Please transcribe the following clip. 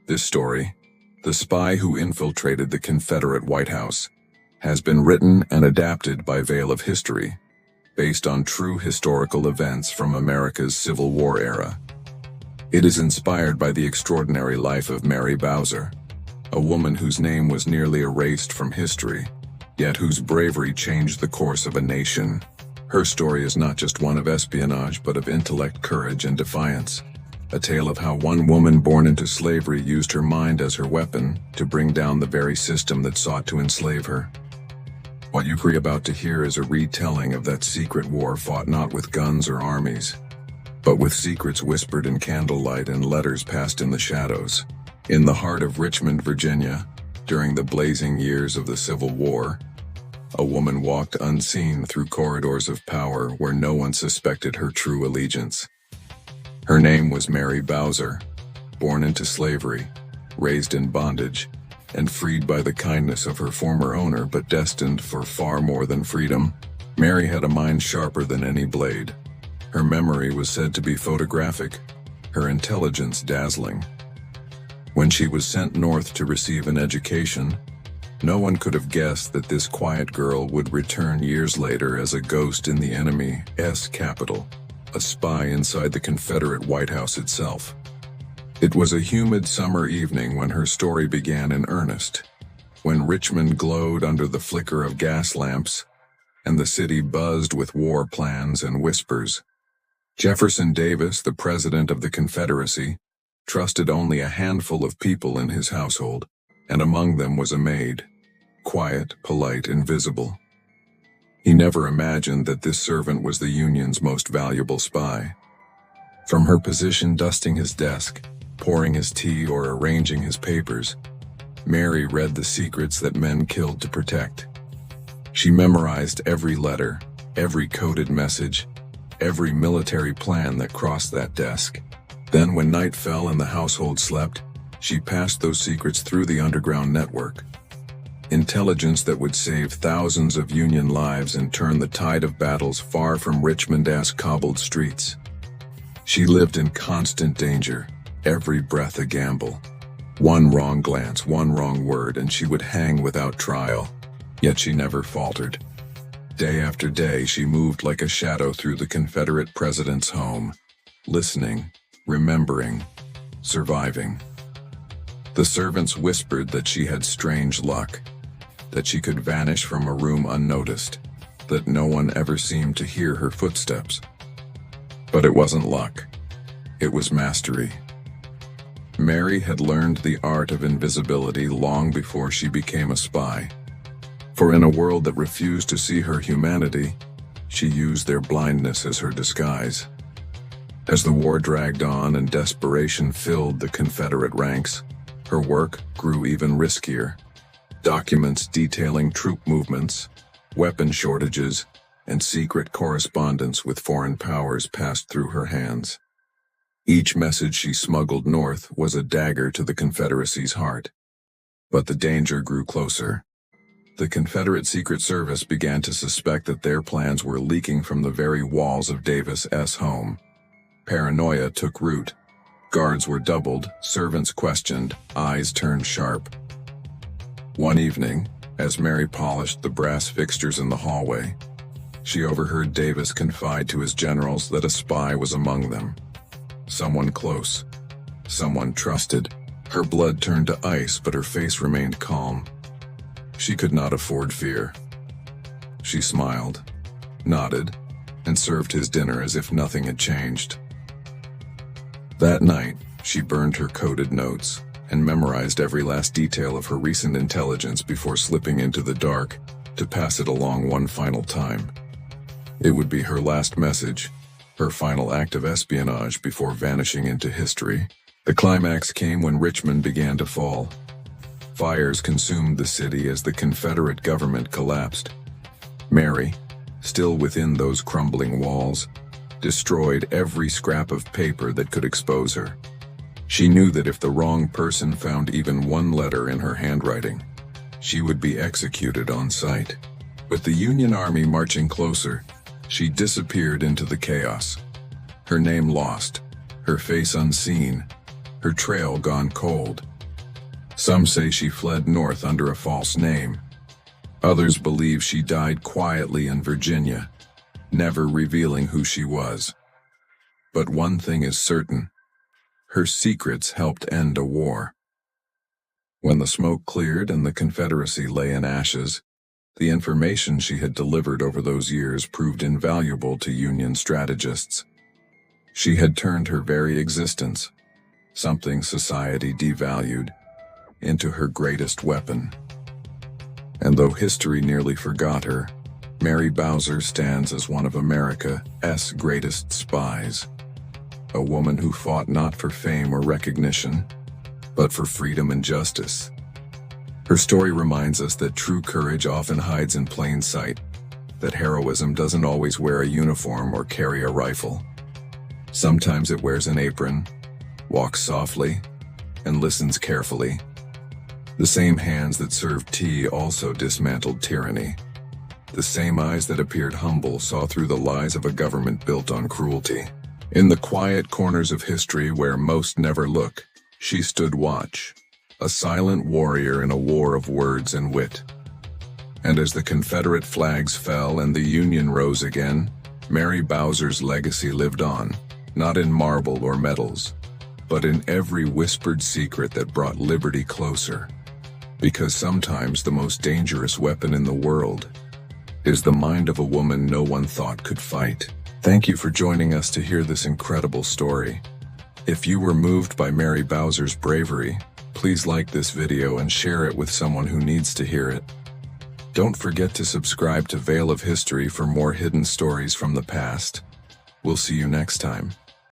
This story, The Spy Who Infiltrated the Confederate White House, has been written and adapted by Veil of History, based on true historical events from America's Civil War era. It is inspired by the extraordinary life of Mary Bowser, a woman whose name was nearly erased from history, yet whose bravery changed the course of a nation. Her story is not just one of espionage, but of intellect, courage, and defiance. A tale of how one woman born into slavery used her mind as her weapon to bring down the very system that sought to enslave her. What you're about to hear is a retelling of that secret war fought not with guns or armies, but with secrets whispered in candlelight and letters passed in the shadows. In the heart of Richmond, Virginia, during the blazing years of the Civil War, a woman walked unseen through corridors of power where no one suspected her true allegiance. Her name was Mary Bowser, born into slavery, raised in bondage, and freed by the kindness of her former owner, but destined for far more than freedom. Mary had a mind sharper than any blade. Her memory was said to be photographic, her intelligence dazzling. When she was sent north to receive an education, no one could have guessed that this quiet girl would return years later as a ghost in the enemy's capital, a spy inside the Confederate White House itself. It was a humid summer evening when her story began in earnest, when Richmond glowed under the flicker of gas lamps, and the city buzzed with war plans and whispers. Jefferson Davis, the President of the Confederacy, trusted only a handful of people in his household, and among them was a maid, quiet, polite, and visible. He never imagined that this servant was the Union's most valuable spy. From her position dusting his desk, pouring his tea, or arranging his papers, Mary read the secrets that men killed to protect. She memorized every letter, every coded message, every military plan that crossed that desk. Then, when night fell and the household slept, she passed those secrets through the underground network. Intelligence that would save thousands of Union lives and turn the tide of battles far from Richmond's cobbled streets. She lived in constant danger, every breath a gamble. One wrong glance, one wrong word, and she would hang without trial. Yet she never faltered. Day after day, she moved like a shadow through the Confederate president's home, listening, remembering, surviving. The servants whispered that she had strange luck, that she could vanish from a room unnoticed, that no one ever seemed to hear her footsteps. But it wasn't luck. It was mastery. Mary had learned the art of invisibility long before she became a spy. For in a world that refused to see her humanity, she used their blindness as her disguise. As the war dragged on and desperation filled the Confederate ranks, her work grew even riskier. Documents detailing troop movements, weapon shortages, and secret correspondence with foreign powers passed through her hands. Each message she smuggled north was a dagger to the Confederacy's heart. But the danger grew closer. The Confederate Secret Service began to suspect that their plans were leaking from the very walls of Davis's home. Paranoia took root. Guards were doubled, servants questioned, eyes turned sharp. One evening, as Mary polished the brass fixtures in the hallway, she overheard Davis confide to his generals that a spy was among them. Someone close, someone trusted. Her blood turned to ice, but her face remained calm. She could not afford fear. She smiled, nodded, and served his dinner as if nothing had changed. That night, she burned her coded notes and memorized every last detail of her recent intelligence before slipping into the dark to pass it along one final time. It would be her last message, her final act of espionage before vanishing into history. The climax came when Richmond began to fall. Fires consumed the city as the Confederate government collapsed. Mary, still within those crumbling walls, destroyed every scrap of paper that could expose her. She knew that if the wrong person found even one letter in her handwriting, she would be executed on sight. With the Union Army marching closer, she disappeared into the chaos. Her name lost, her face unseen, her trail gone cold. Some say she fled north under a false name. Others believe she died quietly in Virginia, never revealing who she was. But one thing is certain: her secrets helped end a war. When the smoke cleared and the Confederacy lay in ashes, the information she had delivered over those years proved invaluable to Union strategists. She had turned her very existence, something society devalued, into her greatest weapon. And though history nearly forgot her, Mary Bowser stands as one of America's greatest spies. A woman who fought not for fame or recognition, but for freedom and justice. Her story reminds us that true courage often hides in plain sight, that heroism doesn't always wear a uniform or carry a rifle. Sometimes it wears an apron, walks softly, and listens carefully. The same hands that served tea also dismantled tyranny. The same eyes that appeared humble saw through the lies of a government built on cruelty. In the quiet corners of history where most never look, she stood watch, a silent warrior in a war of words and wit. And as the Confederate flags fell and the Union rose again, Mary Bowser's legacy lived on, not in marble or medals, but in every whispered secret that brought liberty closer. Because sometimes the most dangerous weapon in the world is the mind of a woman no one thought could fight. Thank you for joining us to hear this incredible story. If you were moved by Mary Bowser's bravery, please like this video and share it with someone who needs to hear it. Don't forget to subscribe to Veil of History for more hidden stories from the past. We'll see you next time.